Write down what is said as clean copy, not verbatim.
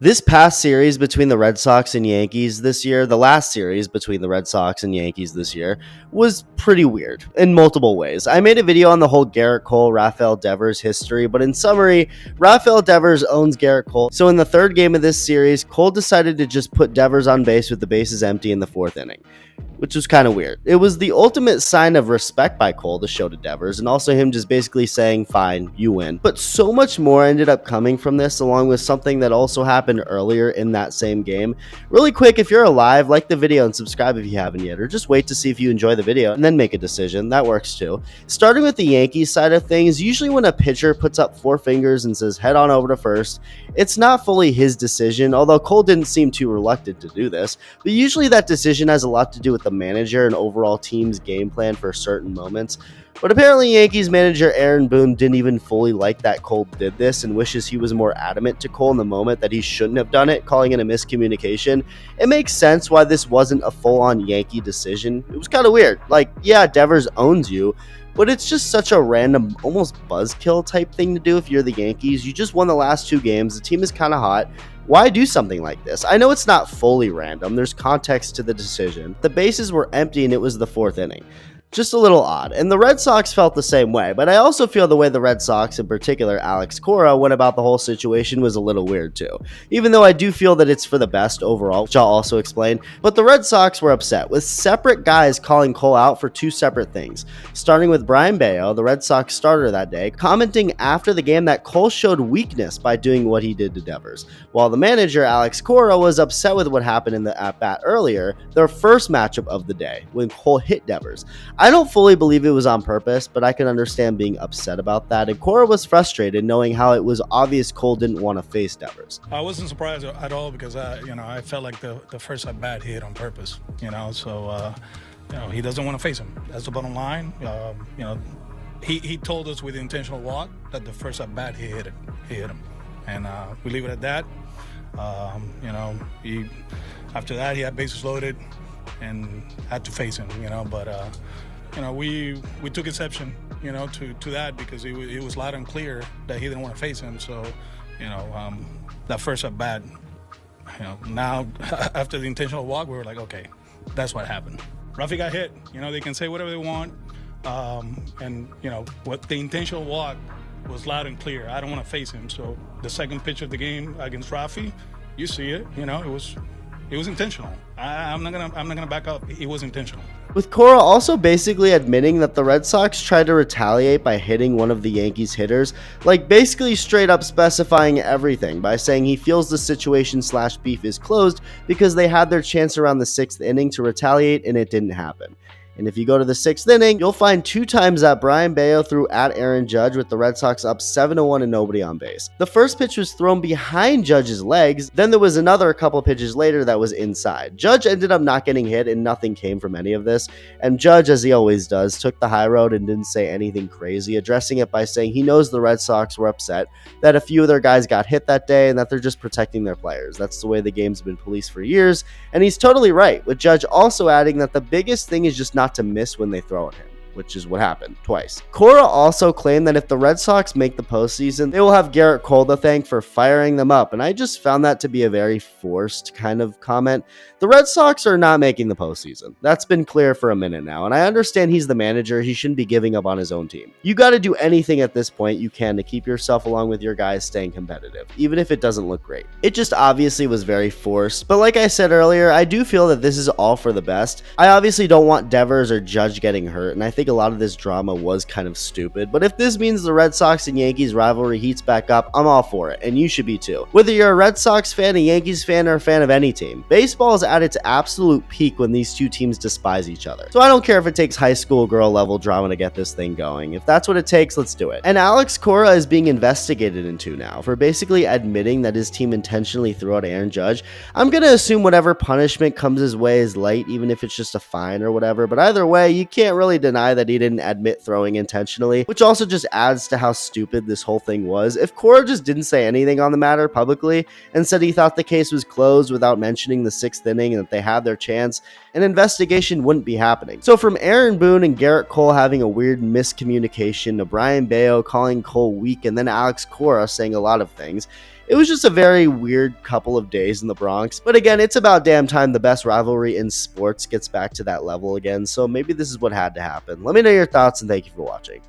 This past series between the Red Sox and Yankees this year, the last series between the Red Sox and Yankees this year, was pretty weird in multiple ways. I made a video on the whole Garrett Cole, Rafael Devers history, but in summary, Rafael Devers owns Garrett Cole. So in the third game of this series, Cole decided to just put Devers on base with the bases empty in the fourth inning, which was kind of weird. It was the ultimate sign of respect by Cole to show to Devers, and also him just basically saying, fine, you win. But so much more ended up coming from this, along with something that also happened earlier in that same game. Really quick, if you're alive, like the video and subscribe if you haven't yet, or just wait to see if you enjoy the video and then make a decision. That works too. Starting with the Yankees side of things, usually when a pitcher puts up four fingers and says head on over to first, it's not fully his decision, although Cole didn't seem too reluctant to do this, but usually that decision has a lot to do with the manager and overall team's game plan for certain moments. But apparently Yankees manager Aaron Boone didn't even fully like that Cole did this and wishes he was more adamant to Cole in the moment that he shouldn't have done it, calling it a miscommunication. It makes sense why this wasn't a full-on Yankee decision. It was kind of weird. Like, yeah, Devers owns you, but it's just such a random, almost buzzkill type thing to do if you're the Yankees. You just won the last two games. The team is kind of hot. Why do something like this? I know it's not fully random. There's context to the decision. The bases were empty and it was the fourth inning. Just a little odd, and the Red Sox felt the same way, but I also feel the way the Red Sox, in particular Alex Cora, went about the whole situation was a little weird too, even though I do feel that it's for the best overall, which I'll also explain. But the Red Sox were upset, with separate guys calling Cole out for two separate things, starting with Brayan Bello, the Red Sox starter that day, commenting after the game that Cole showed weakness by doing what he did to Devers, while the manager, Alex Cora, was upset with what happened in the at-bat earlier, their first matchup of the day, when Cole hit Devers. I don't fully believe it was on purpose, but I can understand being upset about that, and Cora was frustrated knowing how it was obvious Cole didn't want to face Devers. I wasn't surprised at all because I felt like the first at bat he hit on purpose, so he doesn't want to face him. That's the bottom line. He told us with the intentional walk that the first at bat he hit him, and we leave it at that. After that he had bases loaded and had to face him, but we took exception, to that because it was loud and clear that he didn't want to face him. So, that first at bat, now after the intentional walk, we were like, okay, that's what happened. Rafi got hit. They can say whatever they want, what the intentional walk was loud and clear. I don't want to face him. So the second pitch of the game against Rafi, you see it. It was intentional. I'm not gonna back up. It was intentional. With Cora also basically admitting that the Red Sox tried to retaliate by hitting one of the Yankees hitters, like basically straight up specifying everything by saying he feels the situation/beef is closed because they had their chance around the sixth inning to retaliate and it didn't happen. And if you go to the sixth inning, you'll find two times that Brayan Bello threw at Aaron Judge with the Red Sox up 7-1 and nobody on base. The first pitch was thrown behind Judge's legs, then there was another couple pitches later that was inside. Judge ended up not getting hit and nothing came from any of this, and Judge, as he always does, took the high road and didn't say anything crazy, addressing it by saying he knows the Red Sox were upset that a few of their guys got hit that day and that they're just protecting their players. That's the way the game's been policed for years, and he's totally right, with Judge also adding that the biggest thing is just not to miss when they throw at him, which is what happened twice. Cora also claimed that if the Red Sox make the postseason, they will have Garrett Cole to thank for firing them up, and I just found that to be a very forced kind of comment. The Red Sox are not making the postseason. That's been clear for a minute now, and I understand he's the manager. He shouldn't be giving up on his own team. You got to do anything at this point you can to keep yourself along with your guys staying competitive, even if it doesn't look great. It just obviously was very forced, but like I said earlier, I do feel that this is all for the best. I obviously don't want Devers or Judge getting hurt, and I think a lot of this drama was kind of stupid, but if this means the Red Sox and Yankees rivalry heats back up, I'm all for it, and you should be too. Whether you're a Red Sox fan, a Yankees fan, or a fan of any team, baseball is at its absolute peak when these two teams despise each other. So I don't care if it takes high school girl level drama to get this thing going. If that's what it takes, let's do it. And Alex Cora is being investigated into now for basically admitting that his team intentionally threw out Aaron Judge. I'm gonna assume whatever punishment comes his way is light, even if it's just a fine or whatever, but either way, you can't really deny that he didn't admit throwing intentionally, which also just adds to how stupid this whole thing was. If Cora just didn't say anything on the matter publicly and said he thought the case was closed without mentioning the sixth inning and that they had their chance, an investigation wouldn't be happening. So from Aaron Boone and Garrett Cole having a weird miscommunication to Brayan Bello calling Cole weak and then Alex Cora saying a lot of things, It was just a very weird couple of days in the Bronx. But again, it's about damn time the best rivalry in sports gets back to that level again. So maybe this is what had to happen. Let me know your thoughts and thank you for watching.